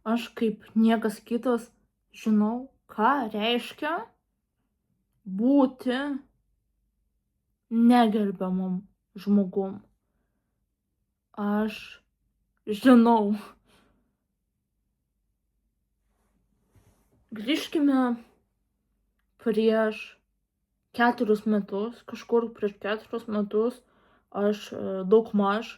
Aš kaip niekas kitas žinau, ką reiškia būti negerbiamam žmogum. Aš žinau. Grįžkime prieš 4 metus, kažkur prieš 4 metus aš daugmaž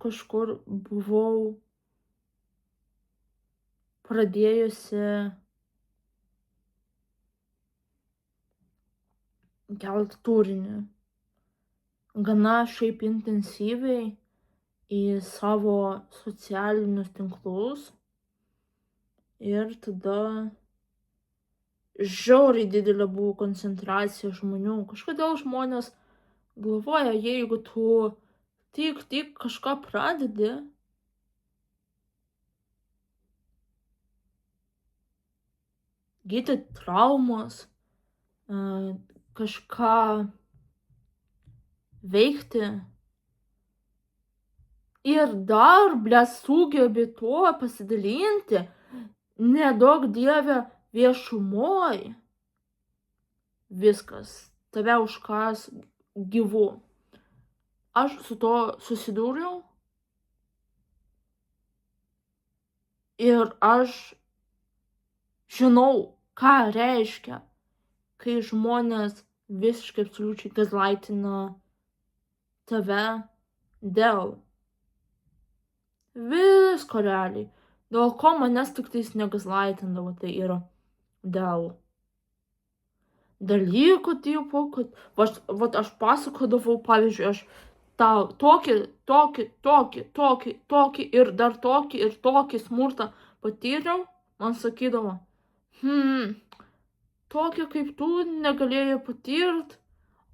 kažkur buvau pradėjusi kelt turinį gana šiaip intensyviai į savo socialinius tinklus ir tada žiauriai didelė buvo koncentracija žmonių. Kažkodėl žmonės galvoja, jeigu tu tik kažką pradedi, gydyti traumas, kažką veikti ir dar, sugebi tuo pasidalinti, nedaug dieve viešumoj, viskas, tave užkas gyvu. Aš su to susidūriau ir aš žinau, ką reiškia, kai žmonės visiškai absoliučiai gazlaitina tave dėl visko realiai. Dėl ko manęs tiktais negazlaitindavo, tai yra dėl dalykų tipo, kad aš pasakodavau, pavyzdžiui, aš tau tokį ir dar tokį smurtą patyriau, man sakydavo, tokio kaip tu negalėjai patirt,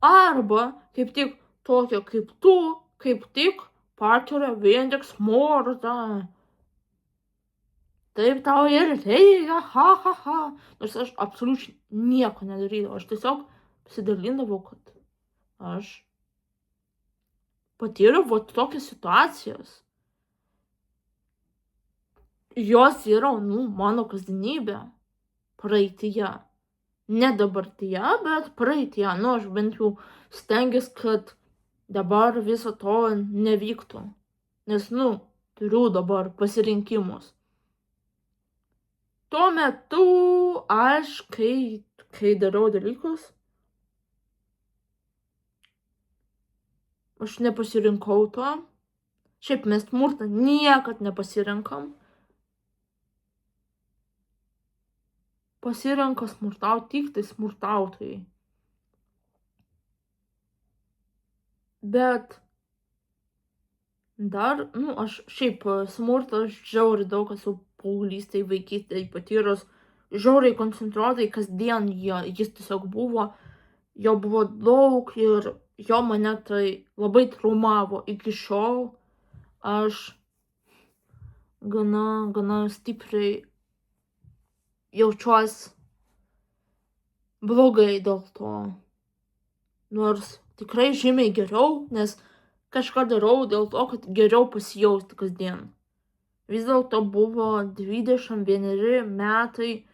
arba kaip tik tokio kaip tu, kaip tik patiria vien tik smurtą. Taip tau ir reikia, ha. Nors aš absoliučiai nieko nedarydavau, aš tiesiog pasidalindavau, kad aš patyriau tokias situacijas. Jos yra, mano kasdienybė praeityje. Ne dabartyje, bet praeityje. Aš bent jau stengiuosi, kad dabar viso to nevyktų. Nes, turiu dabar pasirinkimus. Tuo metu aš, kai darau dalykus, aš nepasirinkau to. Šiaip mes smurtą niekad nepasirinkam. Pasirenka smurtauti tik tai smurtautojai. Bet dar, aš šiaip smurtą žiauriai daug esu paauglystėj, vaikystėj patyrus, žiauriai koncentruotai, kasdien jis tiesiog buvo, jo buvo daug ir jo mane tai labai traumavo. Iki šiol aš gana stipriai jaučiuosi blogai dėl to. Nors tikrai žymiai geriau, nes kažką darau dėl to, kad geriau pasijausti kasdien. Vis dėlto buvo 21 metai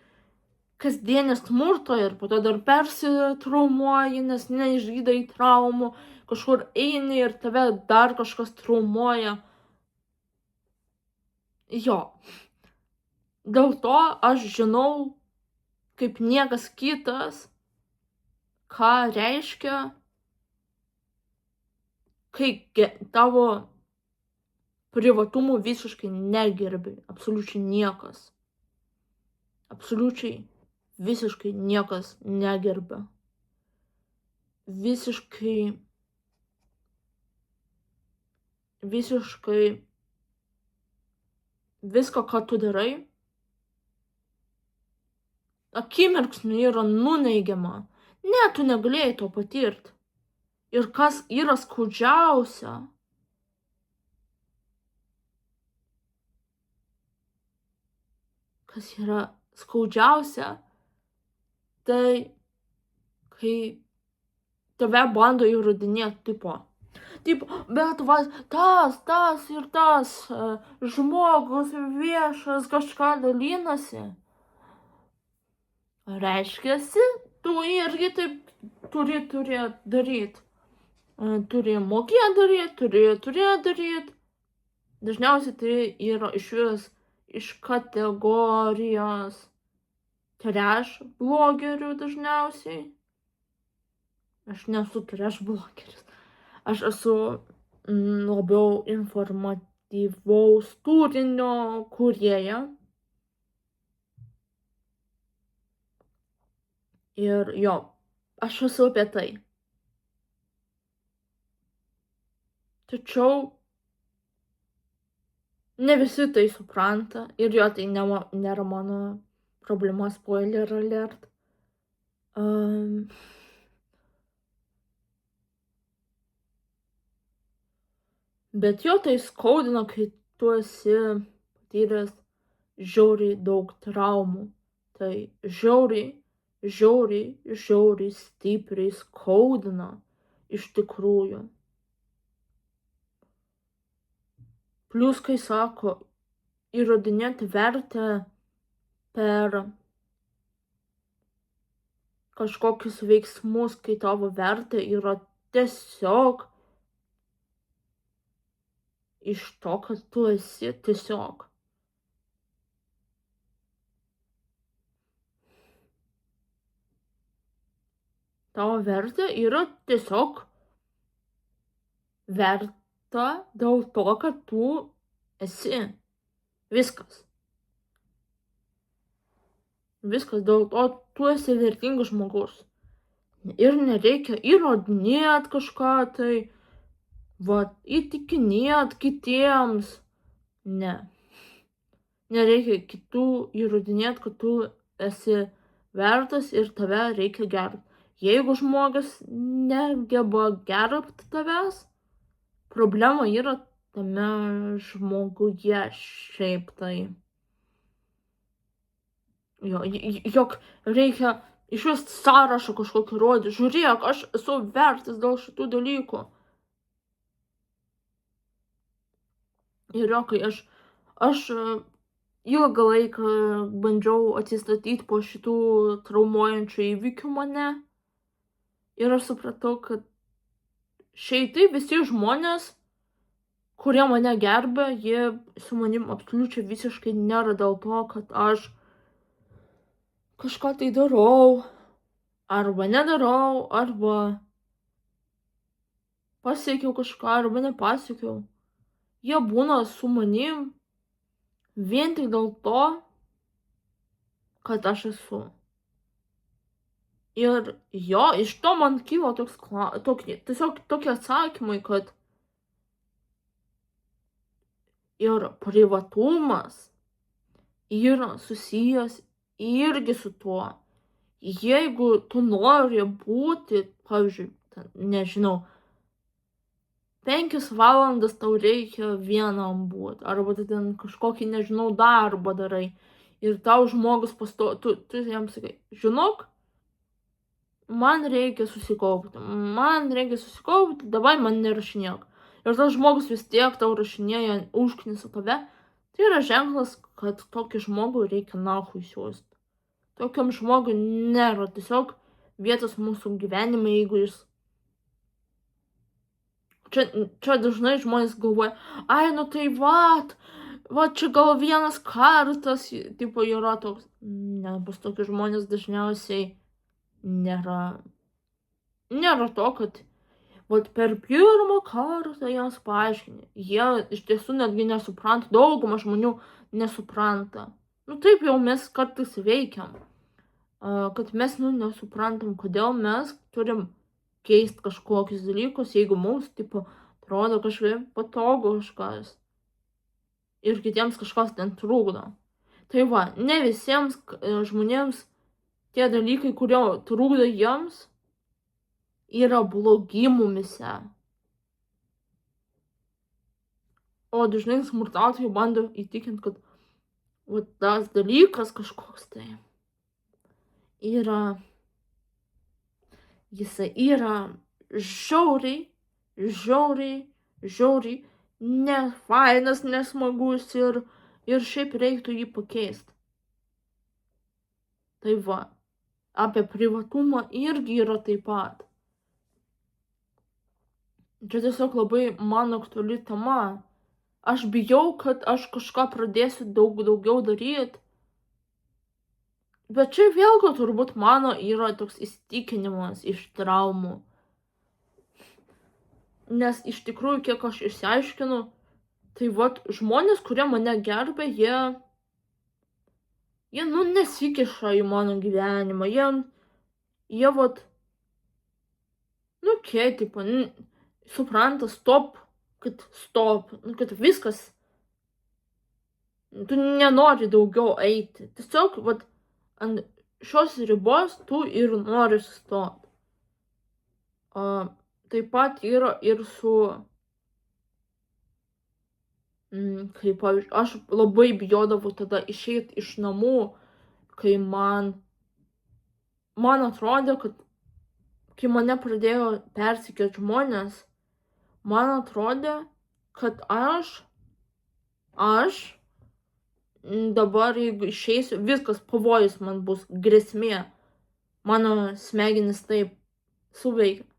kasdienės smurto ir po to dar persitraumuoji, nes neišgydai traumų, kažkur eini ir tave dar kažkas traumuoja. Jo. Dėl to aš žinau, kaip niekas kitas, ką reiškia, kai tavo privatumų visiškai negerbi. Absoliučiai niekas. Absoliučiai visiškai niekas negerbia. Visiškai viską, ką tu darai, akimirksniu yra nuneigiama. Ne, tu negalėjai to patirti. Ir kas yra skaudžiausia, tai kai tave bando įrodinėti, tipo, Tipo, bet va, tas ir tas žmogus viešas kažką dalinasi. Reiškiasi, tu irgi taip turi daryti. Turi mokėti daryti, turi daryti. Dažniausiai tai yra išvis iš kategorijos trash blogerių dažniausiai. Aš nesu trash blogeris. Aš esu labiau informatyvaus turinio kūrėja. Ir jo, aš esu apie tai. Tačiau ne visi tai supranta ir jo, tai nėra mano problema, spoiler alert. Bet jo, tai skaudina, kai tu esi patyręs žiauriai daug traumų. Tai žiauriai stipriai skaudina iš tikrųjų. Plius, kai sako, įrodinėti vertę per kažkokius veiksmus, kai tavo vertė yra tiesiog iš to, kad tu esi tiesiog. Tavo vertė yra tiesiog verta dėl to, kad tu esi. Viskas. Dėl to tu esi vertingas žmogus. Ir nereikia įrodinėti kažką tai, įtikinėti kitiems. Ne. Nereikia kitų įrodinėti, kad tu esi vertas ir tave reikia gerbti. Jeigu žmogus negeba gerbti tavęs, problema yra tame žmoguje šiaip tai. Jog reikia išvis sąrašą kažkokį rodyti. Žiūrėk, aš esu vertas dėl šitų dalykų. Ir jo, kai aš ilgą laiką bandžiau atsistatyti po šitų traumuojančių įvykių mane. Ir aš supratau, kad šiaip visi žmonės, kurie mane gerbia, jie su manim absoliučiai visiškai nėra dėl to, kad aš kažką tai darau, arba nedarau, arba pasiekiau kažką, arba nepasiekiau. Jie būna su manim vien tik dėl to, kad aš esu. Ir jo, iš to man kyla tiesiog tokie atsakymai, kad ir privatumas yra susijęs irgi su tuo. Jeigu tu nori būti, pavyzdžiui, nežinau, 5 valandas tau reikia vienam būti, arba tu ten kažkokį, nežinau, darbą darai ir tau žmogus tu jam sakai, žinok, man reikia susikaupti, davai man nerašinėk. Ir tas žmogus vis tiek tau rašinėja, užknisa tave. Tai yra ženklas, kad tokį žmogų reikia nahui siųsti. Tokiam žmogui nėra tiesiog vietos mūsų gyvenime, jeigu jis... Čia dažnai žmonės galvoja, ai, nu tai čia gal vienas kartas, tipo, yra toks. Ne, pas tokius žmonės dažniausiai nėra to, kad per pirmą kartą jiems paaiškini. Jie iš tiesų netgi nesupranta, dauguma žmonių nesupranta. Nu taip jau mes kartais veikiam, kad mes nesuprantam, kodėl mes turim keisti kažkokius dalykus, jeigu mums, tipo, atrodo kažkaip patogu kažkas ir kitiems kažkas ten trukdo. Tai ne visiems žmonėms tie dalykai, kurie trukdo jiems, yra blogi mumyse. O dažnai smurtautojai bando įtikinti, kad tas dalykas kažkoks tai jisai yra žiauriai žiauriai nefainas, nesmagus ir šiaip reiktų jį pakeisti. Tai va, apie privatumą irgi yra taip pat. Čia tiesiog labai man aktuali tema. Aš bijau, kad aš kažką pradėsiu daugiau daryti. Bet čia vėlgi turbūt mano yra toks įsitikinimas iš traumų. Nes iš tikrųjų, kiek aš išsiaiškinu, tai vat žmonės, kurie mane gerbia, jie nesikiša į mano gyvenimą. Jie vat, tipo, supranta, stop, kad viskas, tu nenori daugiau eiti. Tiesiog, vat, ant šios ribos tu ir nori sustoti. Taip pat yra ir su, kaip pavyzdžiui, aš labai bijodavau tada išeiti iš namų, kai man atrodė, kad kai mane pradėjo persekioti žmonės, man atrodė, kad aš dabar, jeigu išeisiu, viskas, pavojus man bus, grėsmė. Mano smegenys taip suveikia.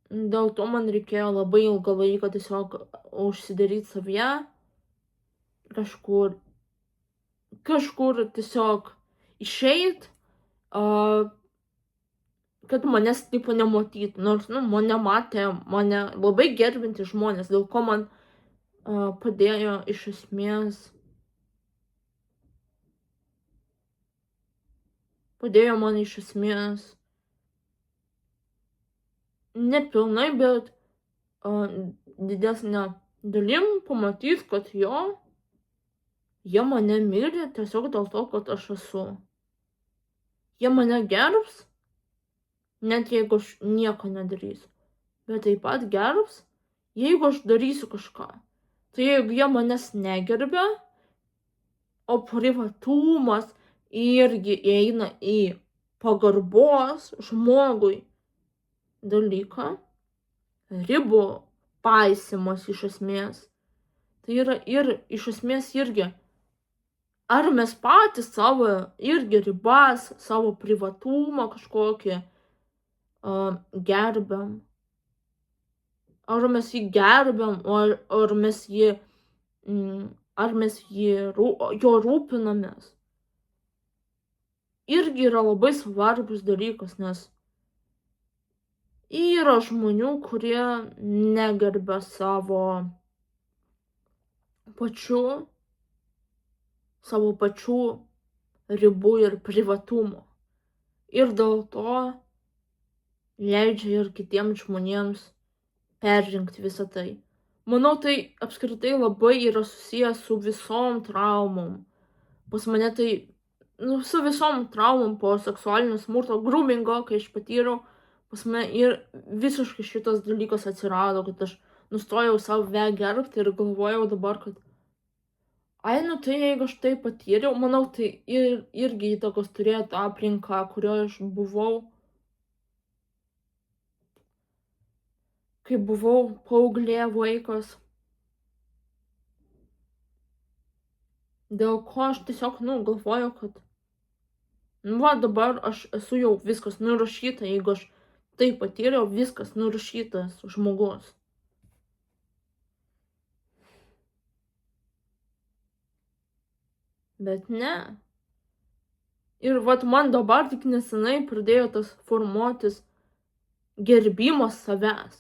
Dėl to man reikėjo labai ilgą laiką tiesiog užsidaryti savyje, kažkur tiesiog išeit, kad manęs tipo nematytų, nors mane matė, mane labai gerbinti žmonės, dėl ko man padėjo iš esmės, nepilnai, bet didesnė dalim pamatys, kad jie mane myli tiesiog dėl to, kad aš esu. Jie mane gerbs, net jeigu aš nieko nedarysiu, bet taip pat gerbs, jeigu aš darysiu kažką. Tai jeigu jie manęs negerbia, o privatumas irgi eina į pagarbos žmogui dalyką, ribų paisymas iš esmės. Tai yra ir iš esmės irgi, ar mes patys savo irgi ribas, savo privatumą kažkokį gerbiam. Ar mes jį gerbiam, ar mes jo rūpinamės. Irgi yra labai svarbus dalykas, nes yra žmonių, kurie negerbia savo pačių ribų ir privatumo. Ir dėl to leidžia ir kitiems žmonėms peržengti visą tai. Manau, tai apskritai labai yra susijęs su visom traumom. Pas mane tai, su visom traumom po seksualinio smurto, groomingo, kai aš patyriau, pas mane ir visiškai šitas dalykas atsirado, kad aš nustojau save gerbti ir galvojau dabar, kad tai jeigu aš tai patyriau, manau, tai irgi įtakos turėjo tą aplinką, kurioje aš buvau, kai buvau paauglė vaikas. Dėl ko aš tiesiog, galvoju, kad dabar aš esu jau viskas nurašyta, jeigu aš tai patyriau, viskas nurašytas žmogus. Bet ne. Ir man dabar tik nesenai pradėjo tas formuotis gerbimas savęs.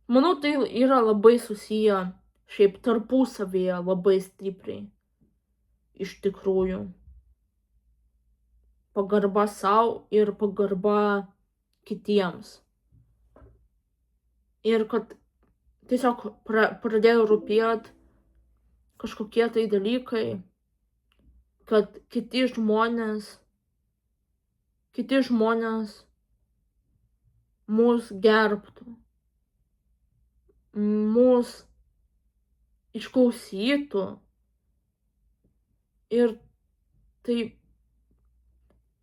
Manau, tai yra labai susiję šiaip tarpusavyje labai stipriai. Iš tikrųjų. Pagarba sau ir pagarba kitiems. Ir kad tiesiog pradėjo rūpėti kažkokie tai dalykai, kad kiti žmonės mus gerbtų, mus išklausytų. Ir tai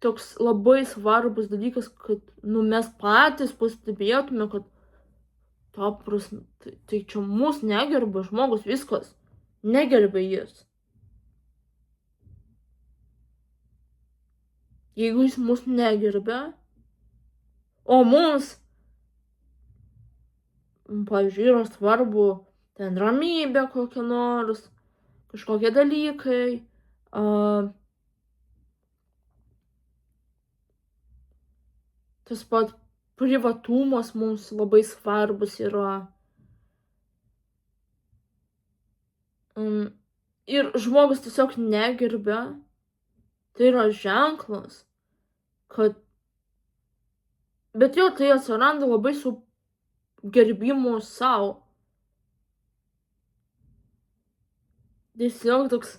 toks labai svarbus dalykas, kad mes patys pastebėtume, kad Ta prasme, tai čia mus negerbia žmogus, viskas. Negerbia jis. Jeigu jis mus negerbia, o mums, pavyzdžiui, yra svarbu ten ramybė kokia nors, kažkokie dalykai, tas pat privatumas mums labai svarbus yra. Ir žmogus tiesiog negerbia, tai yra ženklas, kad, bet jo tai atsiranda labai su gerbimu sau. Tiesiog toks,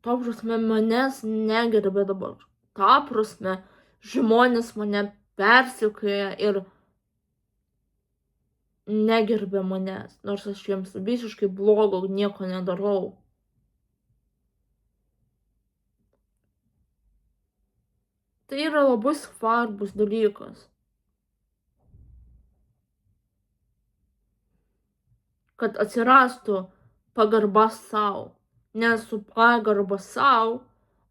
ta prasme, manęs negerbia dabar. Ta prasme, žmonės mane persekioja ir negerbia manęs, nors aš jiems visiškai blogo nieko nedarau. Tai yra labai svarbus dalykas. Kad atsirastų pagarba sau. Nes su pagarba sau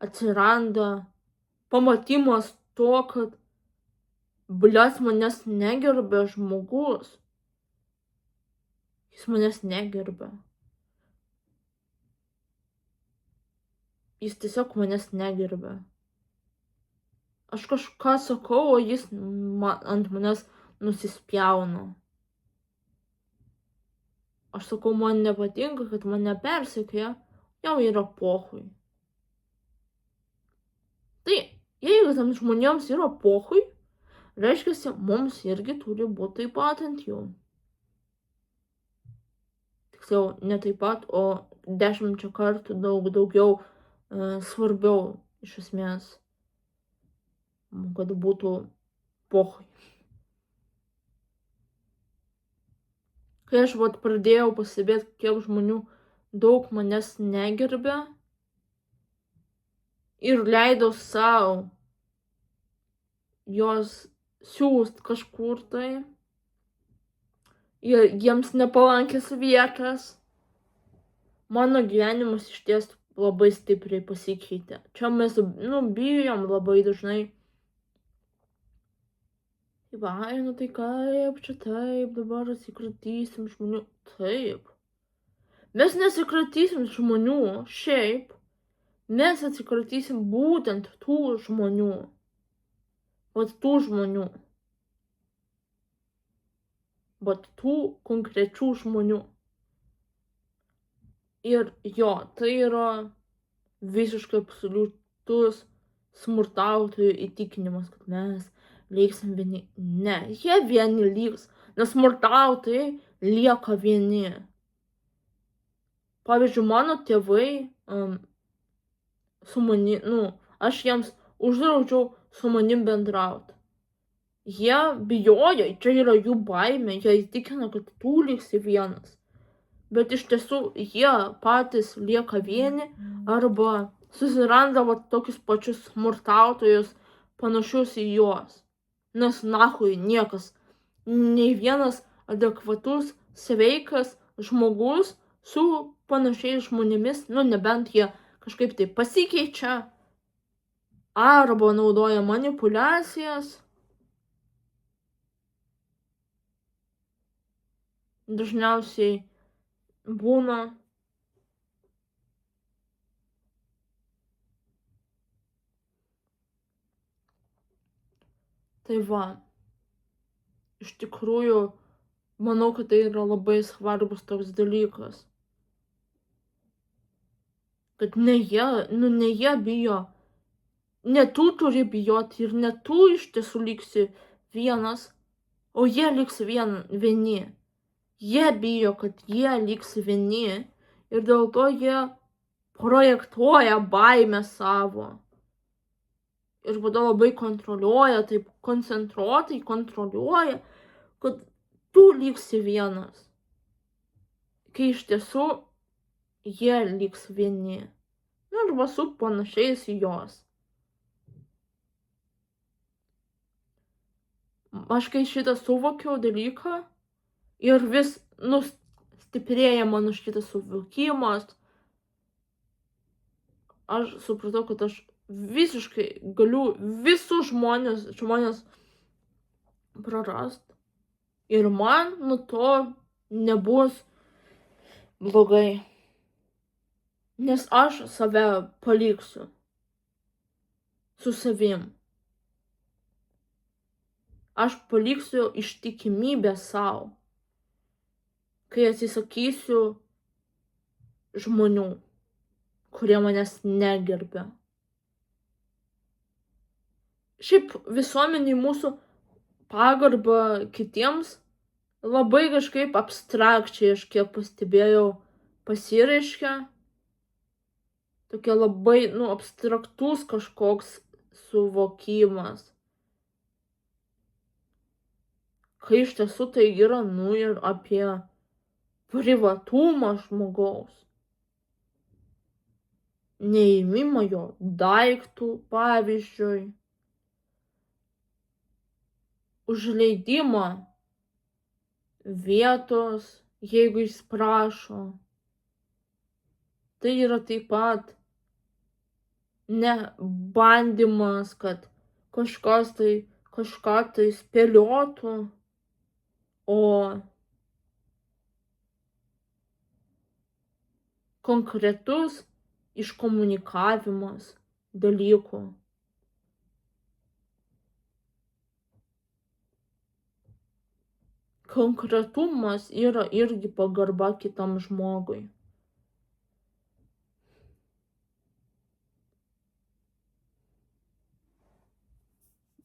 atsiranda pamatymas to, kad blias manęs negerbia žmogus. Jis manęs negerbia. Jis tiesiog manęs negerbia. Aš kažką sakau, o jis ant manęs nusispjauna. Aš sakau, man nepatinka, kad mane persekioja, jau yra pochui. Tai jeigu tam žmonėms yra pochui, reiškia, mums irgi turi būti taip pat ant jų. Tiksliau, ne taip pat, o 10 kartų daugiau svarbiau iš esmės, kad būtų pochui. Kai aš pradėjau pastebėti, kiek žmonių daug manęs negerbia ir leidau sau juos siųst kažkur tai, jiems nepalankęs vietas, mano gyvenimas išties labai stipriai pasikeitė. Čia mes, bijom labai dažnai. Ai, tai kaip čia taip, dabar atsikratysim žmonių. Taip. Mes nesikratysim žmonių šiaip. Mes atsikratysim būtent tų žmonių. Tų žmonių. Tų konkrečių žmonių. Ir jo, tai yra visiškai absoliutus smurtautojų įtikinimas, kad mes liksim vieni. Ne, jie vieni liks, nes smurtautojai lieka vieni. Pavyzdžiui, mano tėvai su manim, aš jiems uždraudžiau su manim bendrauti. Jie bijojo, čia yra jų baimė, jie įtikina, kad tu liksi vienas. Bet iš tiesų jie patys lieka vieni arba susiranda tokius pačius smurtautojus panašius į juos. Nes nahui niekas, nei vienas adekvatus, sveikas žmogus su panašiais žmonėmis, nebent jie kažkaip tai pasikeičia arba naudoja manipulacijas. Dažniausiai būna. Tai va, iš tikrųjų, manau, kad tai yra labai svarbus toks dalykas. Kad ne jie bijo, ne tu turi bijoti ir ne tu iš tiesų liksi vienas, o jie liks vieni. Jie bijo, kad jie liks vieni ir dėl to jie projektuoja baimę savo. Ir tada labai kontroliuoja, taip koncentruotai kontroliuoja, kad tu liksi vienas. Kai iš tiesų jie liks vieni. Arba su panašiais į jos. Aš kai šitą suvokiau dalyką, Ir vis, stiprėja mano šitas suvokimas. Aš supratau, kad aš visiškai galiu visus žmonės prarast. Ir man nuo to nebus blogai. Nes aš save paliksiu su savim. Aš paliksiu ištikimybę sau, kai atsisakysiu žmonių, kurie manęs negerbia. Šiaip visuomeniai mūsų pagarba kitiems labai kažkaip abstrakčiai, aš kiek pastebėjau, pasireiškia. Tokia labai, abstraktus kažkoks suvokimas. Kai iš tiesų tai yra, ir apie privatumą žmogaus. Neėmimą jo daiktų, pavyzdžiui. Užleidimą vietos, jeigu jis prašo. Tai yra taip pat ne bandymas, kad kažkas tai kažką tai spėliotų, o konkretus iškomunikavimas dalykų. Konkretumas yra irgi pagarba kitam žmogui.